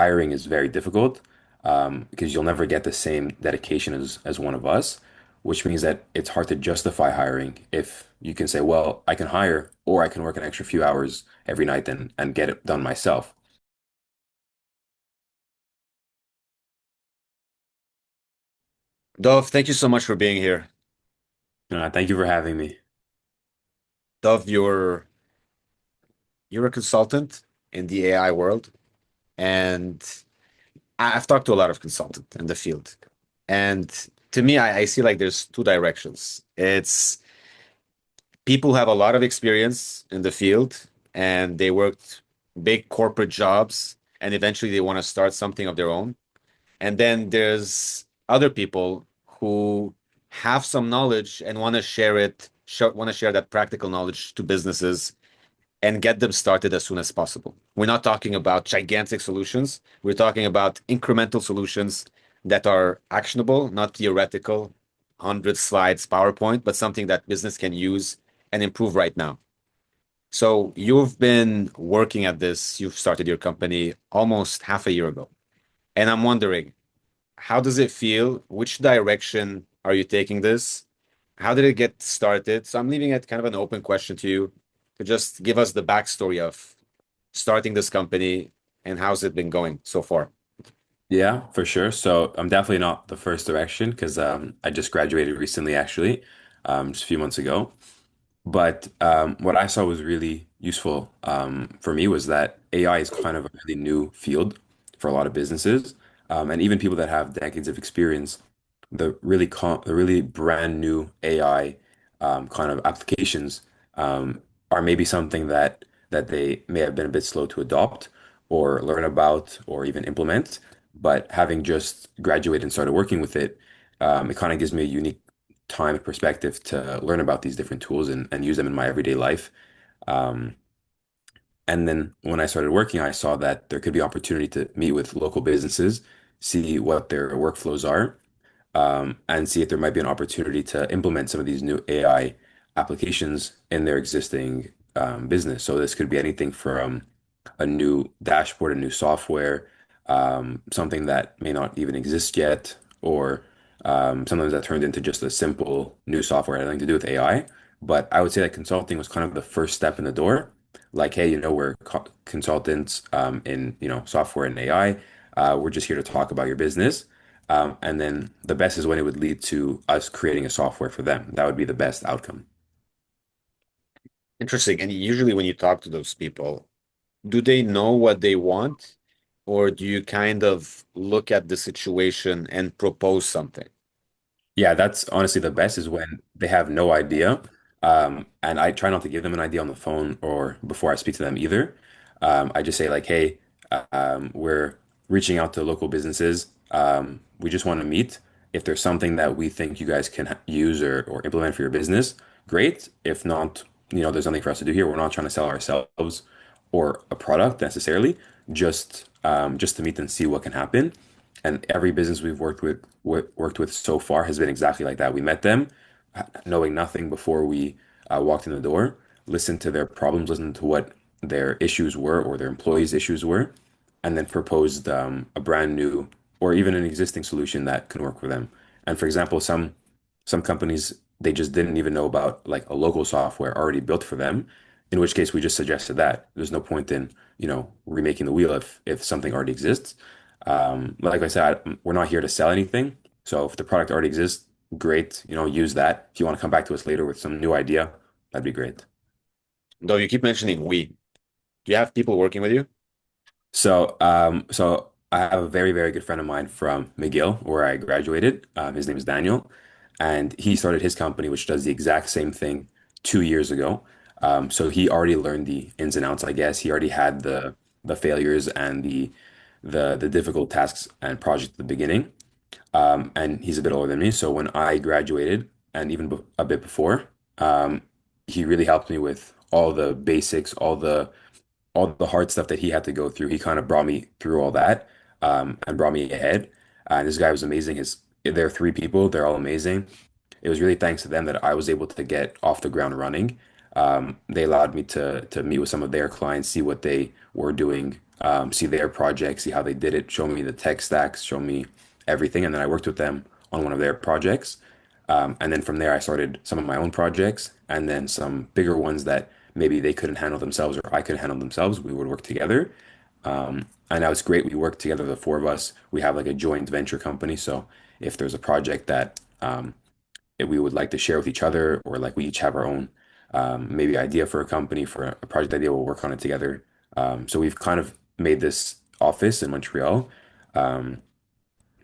hiring is very difficult because you'll never get the same dedication as one of us, which means that it's hard to justify hiring if you can say, well, I can hire or I can work an extra few hours every night and get it done myself. Dov, thank you so much for being here. Thank you for having me. Dov, you're a consultant in the AI world, and I've talked to a lot of consultants in the field. And to me, I see like there's two directions. It's people who have a lot of experience in the field and they worked big corporate jobs and eventually they want to start something of their own. And then there's other people who have some knowledge and want to share want to share that practical knowledge to businesses and get them started as soon as possible. We're not talking about gigantic solutions. We're talking about incremental solutions that are actionable, not theoretical, 100 slides PowerPoint, but something that business can use and improve right now. So you've been working at this, you've started your company almost half a year ago. And I'm wondering, how does it feel? Which direction are you taking this? How did it get started? So I'm leaving it kind of an open question to you to just give us the backstory of starting this company and how's it been going so far. Yeah, for sure. So I'm definitely not the first direction because I just graduated recently, actually, just a few months ago. But what I saw was really useful for me was that AI is kind of a really new field for a lot of businesses, and even people that have decades of experience. The really brand new AI kind of applications are maybe something that they may have been a bit slow to adopt or learn about or even implement. But having just graduated and started working with it, it kind of gives me a unique time and perspective to learn about these different tools and use them in my everyday life. Um, and then when I started working, I saw that there could be opportunity to meet with local businesses, see what their workflows are, and see if there might be an opportunity to implement some of these new AI applications in their existing business. So this could be anything from a new dashboard, a new software, something that may not even exist yet, or sometimes that turned into just a simple new software had nothing to do with AI. But I would say that consulting was kind of the first step in the door. Like, hey, we're co consultants in, software and AI. We're just here to talk about your business. And then the best is when it would lead to us creating a software for them. That would be the best outcome. Interesting. And usually when you talk to those people, do they know what they want, or do you kind of look at the situation and propose something? Yeah, that's honestly the best is when they have no idea. And I try not to give them an idea on the phone or before I speak to them either. I just say like, hey, we're reaching out to local businesses. We just want to meet. If there's something that we think you guys can use or implement for your business, great. If not, there's nothing for us to do here. We're not trying to sell ourselves or a product necessarily, just to meet and see what can happen. And every business we've worked with so far has been exactly like that. We met them knowing nothing before we walked in the door, listened to their problems, listened to what their issues were or their employees' issues were, and then proposed a brand new or even an existing solution that can work for them. And for example, some companies they just didn't even know about like a local software already built for them, in which case we just suggested that. There's no point in, remaking the wheel if something already exists. Like I said, we're not here to sell anything. So if the product already exists, great, use that. If you want to come back to us later with some new idea, that'd be great. Though you keep mentioning we. Do you have people working with you? So I have a very, very good friend of mine from McGill, where I graduated. His name is Daniel, and he started his company, which does the exact same thing 2 years ago. So he already learned the ins and outs, I guess. He already had the failures and the difficult tasks and projects at the beginning. And he's a bit older than me. So when I graduated, and even a bit before, um, he really helped me with all the basics, all the hard stuff that he had to go through. He kind of brought me through all that, and brought me ahead. And this guy was amazing. There are three people. They're all amazing. It was really thanks to them that I was able to get off the ground running. They allowed me to meet with some of their clients, see what they were doing see their projects, see how they did it, show me the tech stacks, show me everything. And then I worked with them on one of their projects. And then from there, I started some of my own projects and then some bigger ones that maybe they couldn't handle themselves or I couldn't handle themselves. We would work together. And now it's great. We work together, the four of us. We have like a joint venture company. So if there's a project that that we would like to share with each other, or like we each have our own maybe idea for a company, for a project idea, we'll work on it together. So we've kind of made this office in Montreal. Um,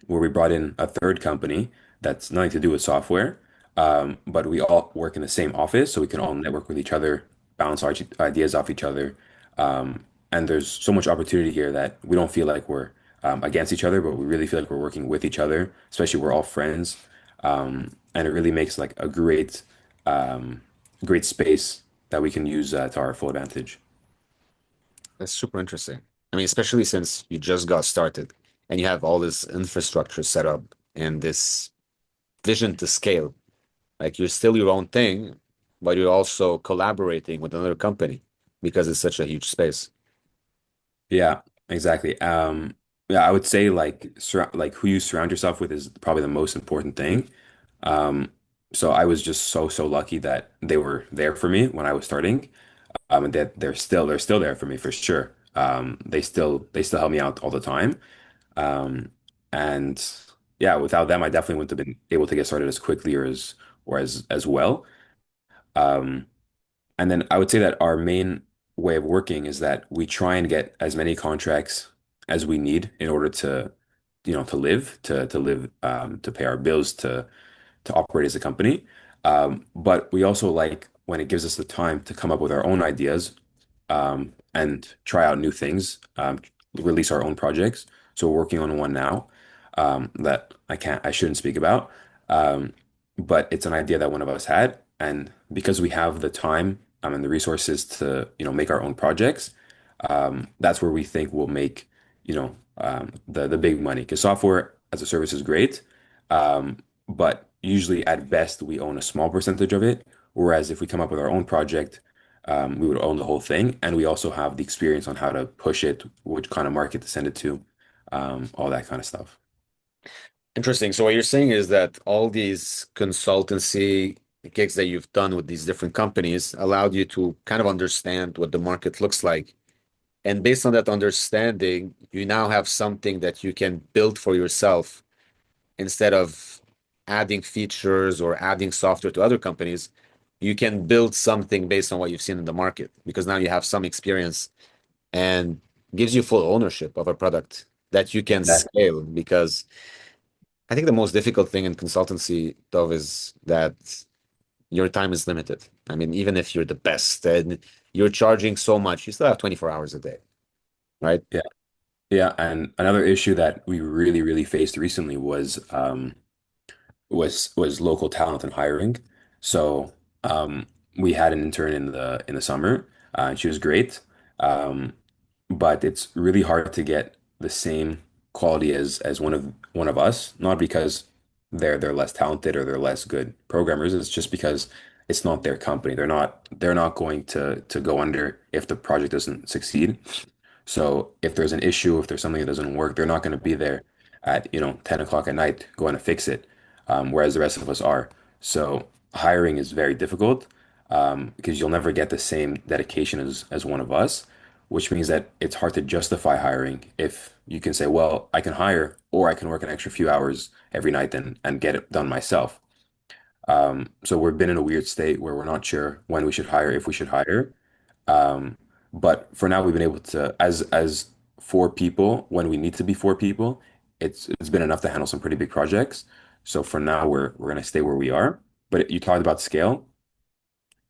where we brought in a third company that's nothing to do with software, but we all work in the same office, so we can all network with each other, bounce our ideas off each other. And there's so much opportunity here that we don't feel like we're against each other, but we really feel like we're working with each other, especially we're all friends. And it really makes like a um, great space that we can use to our full advantage. That's super interesting. I mean, especially since you just got started and you have all this infrastructure set up and this vision to scale. Like you're still your own thing, but you're also collaborating with another company because it's such a huge space. Yeah, exactly. Yeah, I would say like like who you surround yourself with is probably the most important thing. Um, so I was just so lucky that they were there for me when I was starting. And that they're still there for me for sure. They still help me out all the time. Um, and yeah, without them, I definitely wouldn't have been able to get started as quickly or as well. Um, and then I would say that our main way of working is that we try and get as many contracts as we need in order to live, to pay our bills, to operate as a company. But we also like when it gives us the time to come up with our own ideas, and try out new things, release our own projects. So we're working on one now, that I shouldn't speak about. Um, but it's an idea that one of us had, and because we have the time, and the resources to, make our own projects, that's where we think we'll make, the big money. Because software as a service is great, but usually at best we own a small percentage of it. Whereas if we come up with our own project, we would own the whole thing, and we also have the experience on how to push it, which kind of market to send it to, all that kind of stuff. Interesting. So what you're saying is that all these consultancy gigs that you've done with these different companies allowed you to kind of understand what the market looks like. And based on that understanding, you now have something that you can build for yourself instead of adding features or adding software to other companies. You can build something based on what you've seen in the market because now you have some experience and gives you full ownership of a product that you can Exactly. scale. Because I think the most difficult thing in consultancy, Dov, is that your time is limited. I mean, even if you're the best and you're charging so much, you still have 24 hours a day, right? Yeah. Yeah. And another issue that we really faced recently was local talent and hiring. So we had an intern in the summer, and she was great. Um, but it's really hard to get the same quality as one of us, not because they're less talented or they're less good programmers. It's just because it's not their company. They're not going to go under if the project doesn't succeed. So if there's an issue, if there's something that doesn't work, they're not going to be there at 10 o'clock at night going to fix it, whereas the rest of us are. So hiring is very difficult, because you'll never get the same dedication as one of us, which means that it's hard to justify hiring if you can say, well, I can hire or I can work an extra few hours every night and get it done myself. So we've been in a weird state where we're not sure when we should hire, if we should hire. Um, but for now, we've been able to, as four people, when we need to be four people, it's been enough to handle some pretty big projects. So for now, we're gonna stay where we are. But you talked about scale,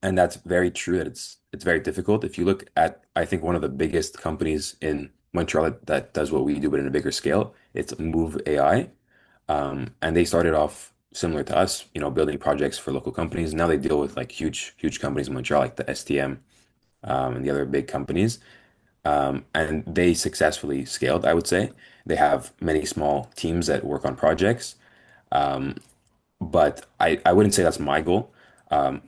and that's very true that it's very difficult. If you look at, I think one of the biggest companies in Montreal that does what we do, but in a bigger scale, it's Move AI. And they started off similar to us, building projects for local companies. Now they deal with like huge companies in Montreal, like the STM, and the other big companies. And they successfully scaled, I would say. They have many small teams that work on projects. Um, but I wouldn't say that's my goal.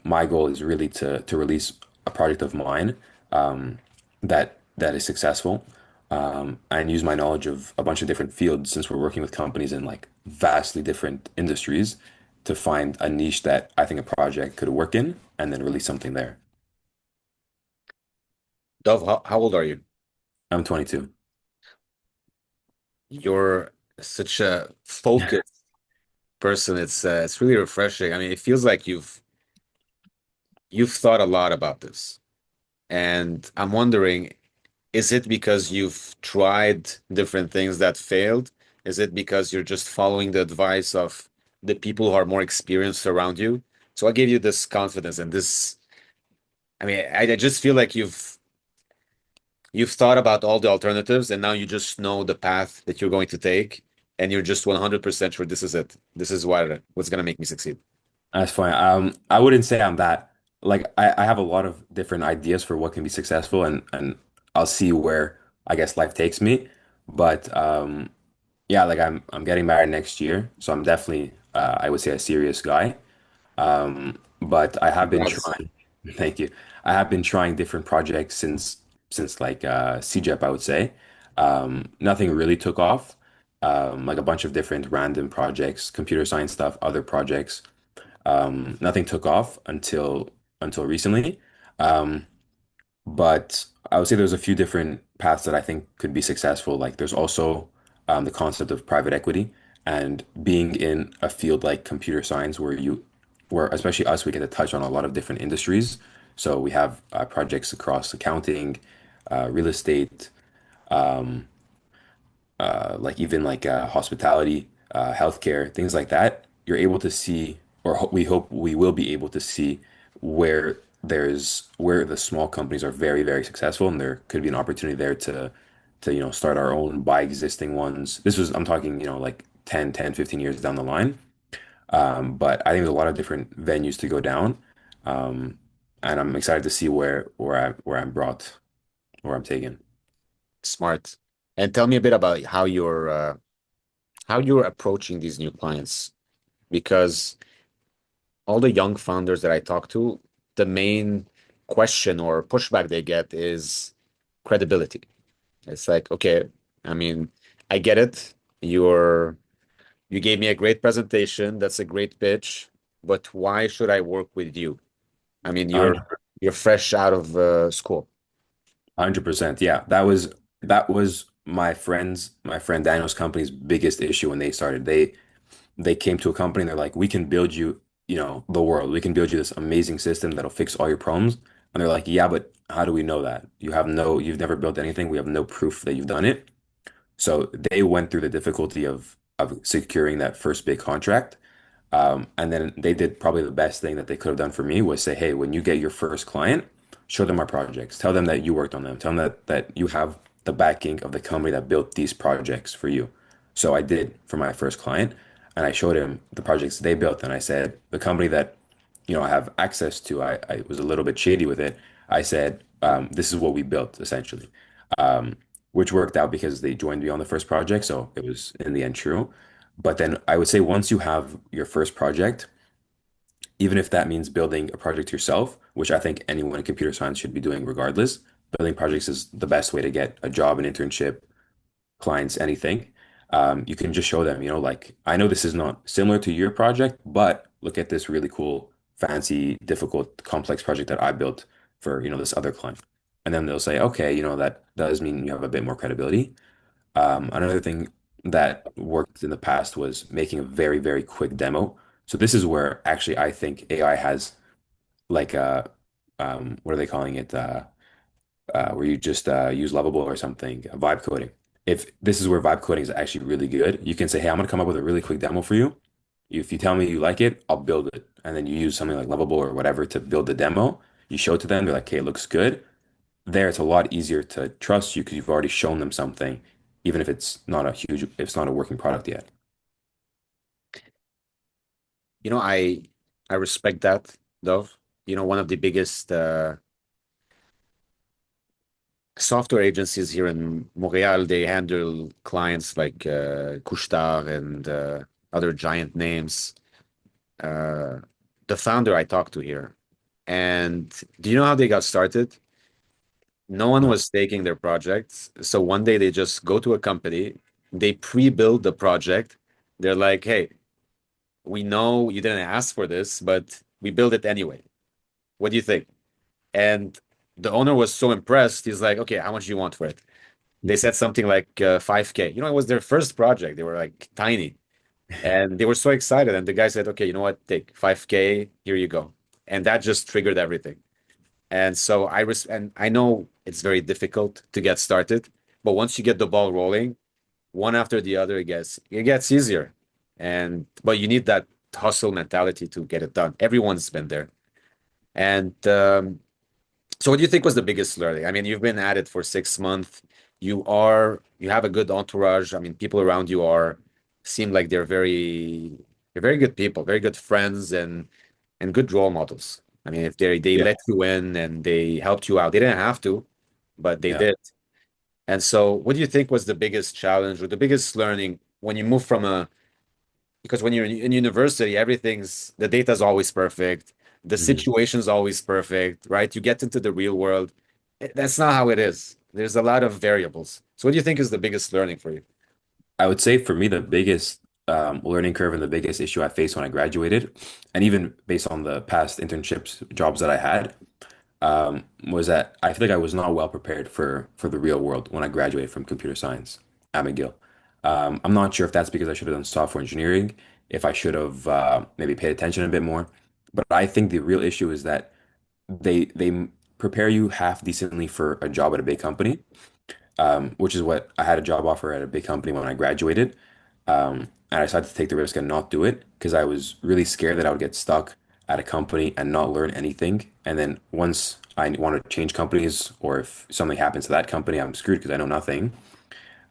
My goal is really to release a project of mine, that is successful. and use my knowledge of a bunch of different fields since we're working with companies in like vastly different industries to find a niche that I think a project could work in and then release something there. Dov, how old are you? I'm 22. You're such a focused person. It's really refreshing. I mean, it feels like you've thought a lot about this. And I'm wondering, is it because you've tried different things that failed? Is it because you're just following the advice of the people who are more experienced around you? So I gave you this confidence and this, I mean, I just feel like you've thought about all the alternatives and now you just know the path that you're going to take and you're just 100% sure this is it. This is what's going to make me succeed. That's fine. I wouldn't say I'm that like I have a lot of different ideas for what can be successful and I'll see where I guess life takes me. But yeah, like I'm getting married next year, so I'm definitely I would say a serious guy. But I have been Congrats. trying, thank you. I have been trying different projects since like CJEP, I would say. Nothing really took off. Like a bunch of different random projects, computer science stuff, other projects. Nothing took off until recently. Um, but I would say there's a few different paths that I think could be successful. Like there's also the concept of private equity and being in a field like computer science where especially us, we get to touch on a lot of different industries. So we have projects across accounting, real estate, like even like hospitality, healthcare, things like that, you're able to see, or we hope we will be able to see where the small companies are very, very successful, and there could be an opportunity there to start our own, buy existing ones. I'm talking, like 10, 15 years down the line. But I think there's a lot of different venues to go down. Um, and I'm excited to see where I'm taken. Smart. And tell me a bit about how you're approaching these new clients because all the young founders that I talk to, the main question or pushback they get is credibility. It's like, okay, I mean, I get it. You gave me a great presentation. That's a great pitch, but why should I work with you? I mean, you're fresh out of school. 100%. Yeah, that was my friend Daniel's company's biggest issue when they started. They came to a company and they're like, we can build you, the world. We can build you this amazing system that'll fix all your problems. And they're like, yeah, but how do we know that? You've never built anything. We have no proof that you've done it. So they went through the difficulty of securing that first big contract. And then they did probably the best thing that they could have done for me was say, hey, when you get your first client, show them our projects. Tell them that you worked on them. Tell them that you have the backing of the company that built these projects for you. So I did for my first client, and I showed him the projects they built. And I said, the company that, I have access to, I was a little bit shady with it. I said, this is what we built essentially, um, which worked out because they joined me on the first project. So it was in the end true. But then I would say once you have your first project, even if that means building a project yourself, which I think anyone in computer science should be doing regardless, building projects is the best way to get a job, an internship, clients, anything. You can just show them, like, I know this is not similar to your project, but look at this really cool, fancy, difficult, complex project that I built for, this other client. And then they'll say, okay, that does mean you have a bit more credibility. Another thing that worked in the past was making a very, very quick demo. So this is where actually I think AI has like what are they calling it? Where you just use Lovable or something, vibe coding. If this is where vibe coding is actually really good, you can say, hey, I'm gonna come up with a really quick demo for you. If you tell me you like it, I'll build it. And then you use something like Lovable or whatever to build the demo. You show it to them, they're like, okay, it looks good. There, it's a lot easier to trust you because you've already shown them something, even if it's not a working product yet. I respect that, Dov. One of the biggest software agencies here in Montreal, they handle clients like Couche-Tard and other giant names. Uh, the founder I talked to here, and do you know how they got started? No one No. was taking their projects. So one day they just go to a company, they pre-build the project. They're like, hey, we know you didn't ask for this, but we build it anyway. What do you think? And the owner was so impressed. He's like, okay, how much do you want for it? They said something like 5K. You know, it was their first project. They were like tiny and they were so excited. And the guy said, okay, you know what? Take 5K. Here you go. And that just triggered everything. And so and I know it's very difficult to get started, but once you get the ball rolling, one after the other, it gets easier. And but you need that hustle mentality to get it done. Everyone's been there. And so what do you think was the biggest learning? I mean, you've been at it for 6 months. You have a good entourage. I mean, people around you are seem like they're very good people, very good friends and good role models. I mean, if they Yeah. let you in and they helped you out, they didn't have to, but they Yeah. did. And so, what do you think was the biggest challenge or the biggest learning when you move from a because when you're in university, everything's the data's always perfect, the Mhm. situation's always perfect, right? You get into the real world. That's not how it is. There's a lot of variables. So, what do you think is the biggest learning for you? I would say for me, the biggest learning curve and the biggest issue I faced when I graduated, and even based on the past internships, jobs that I had, was that I feel like I was not well prepared for the real world when I graduated from computer science at McGill. I'm not sure if that's because I should have done software engineering, if I should have maybe paid attention a bit more. But I think the real issue is that they prepare you half decently for a job at a big company, which is what I had a job offer at a big company when I graduated. And I decided to take the risk and not do it because I was really scared that I would get stuck at a company and not learn anything. And then once I want to change companies or if something happens to that company, I'm screwed because I know nothing.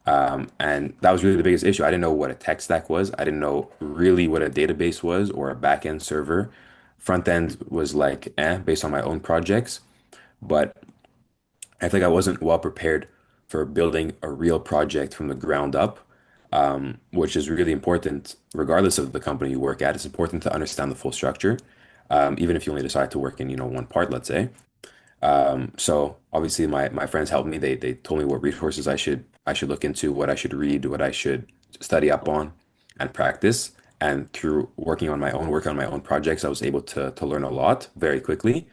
And that was really the biggest issue. I didn't know what a tech stack was. I didn't know really what a database was or a backend server. Front end was like based on my own projects. But I think I wasn't well prepared for building a real project from the ground up, which is really important, regardless of the company you work at. It's important to understand the full structure, even if you only decide to work in, one part, let's say. So obviously, my friends helped me. They told me what resources I should look into, what I should read, what I should study up on, and practice. And through working on my own projects, I was able to learn a lot very quickly.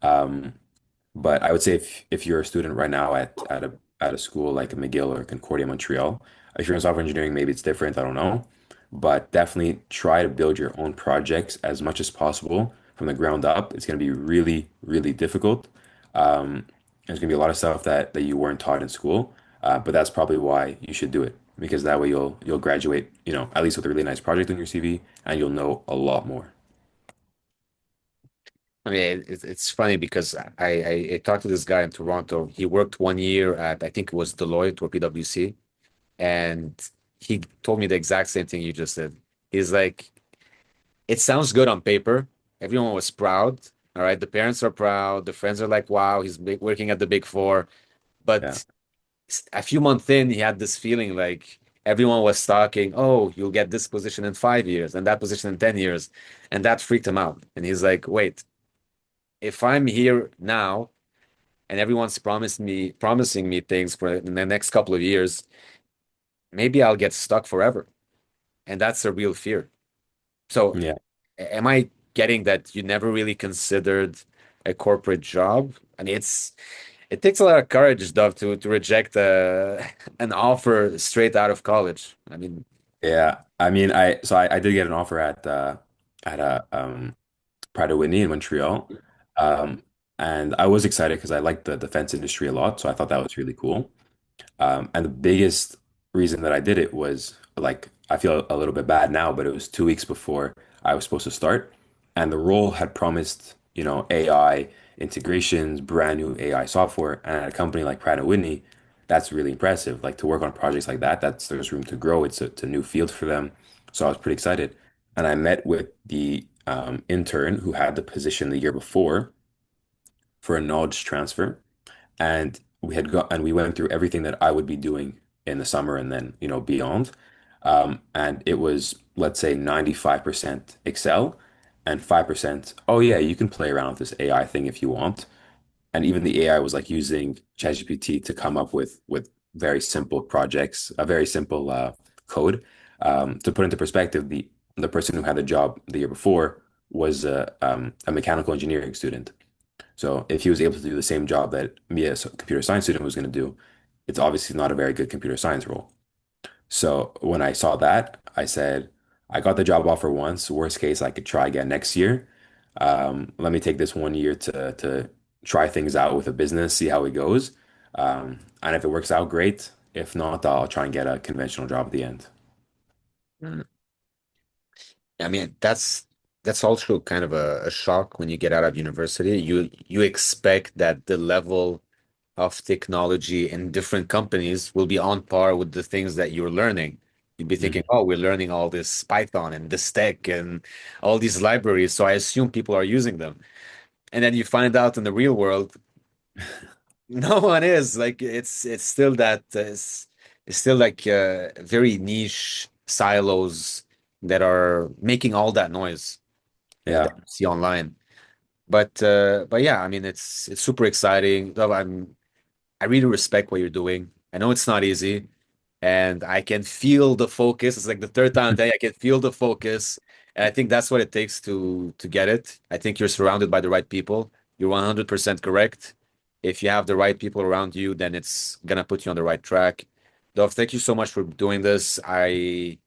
But I would say if you're a student right now at a school like McGill or Concordia Montreal, if you're in software engineering, maybe it's different. I don't know. But definitely try to build your own projects as much as possible from the ground up. It's going to be really, really difficult. There's going to be a lot of stuff that you weren't taught in school, but that's probably why you should do it because that way you'll graduate, at least with a really nice project on your CV, and you'll know a lot more. I mean, it's funny because I talked to this guy in Toronto. He worked 1 year at, I think it was Deloitte or PwC, and he told me the exact same thing you just said. He's like, it sounds good on paper. Everyone was proud. All right. The parents are proud. The friends are like, wow, working at the big four. Yeah. But a few months in, he had this feeling like everyone was talking, oh, you'll get this position in 5 years and that position in 10 years. And that freaked him out. And he's like, wait, if I'm here now and everyone's promising me things for in the next couple of years, maybe I'll get stuck forever. And that's a real fear. So Yeah. am I getting that you never really considered a corporate job? I mean, it takes a lot of courage, Dov, to reject an offer straight out of college. I mean, Yeah. I mean, I did get an offer at a Pratt& Whitney in Montreal. Um, and I was excited because I liked the defense industry a lot, so I thought that was really cool. And the biggest reason that I did it was like I feel a little bit bad now, but it was 2 weeks before I was supposed to start, and the role had promised, AI integrations, brand new AI software, and at a company like Pratt& Whitney, that's really impressive. Like to work on projects like that, there's room to grow. It's a new field for them, so I was pretty excited. And I met with the intern who had the position the year before for a knowledge transfer and we went through everything that I would be doing in the summer and then beyond. And it was let's say 95% Excel and 5% oh yeah you can play around with this AI thing if you want. And even the AI was like using ChatGPT to come up with very simple projects, a very simple code. To put into perspective, the person who had the job the year before was a mechanical engineering student. So if he was able to do the same job that me as a computer science student was going to do, it's obviously not a very good computer science role. So when I saw that, I said, I got the job offer once. Worst case, I could try again next year. Let me take this 1 year to try things out with a business, see how it goes. And if it works out, great. If not, I'll try and get a conventional job at the end. Mm. I mean, that's also kind of a shock when you get out of university. You expect that the level of technology in different companies will be on par with the things that you're learning. You'd be thinking, Mhm. oh, we're learning all this Python and this tech and all these libraries, so I assume people are using them. And then you find out in the real world, no one is. Like it's still that it's still like very niche silos that are making all that noise that Yeah, you see online. But yeah, I mean it's super exciting. Though I really respect what you're doing. I know it's not easy, and I can feel the focus. It's like the third time today I can feel the focus, and I think that's what it takes to get it. I think you're surrounded by the right people. You're 100% correct. If you have the right people around you, then it's gonna put you on the right track. Dov, thank you so much for doing this. I'm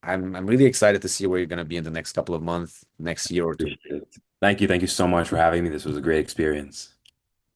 really excited to see where you're gonna be in the next couple of months, next year or two. appreciate it. Thank you. Thank you so much for having me. This was a great experience.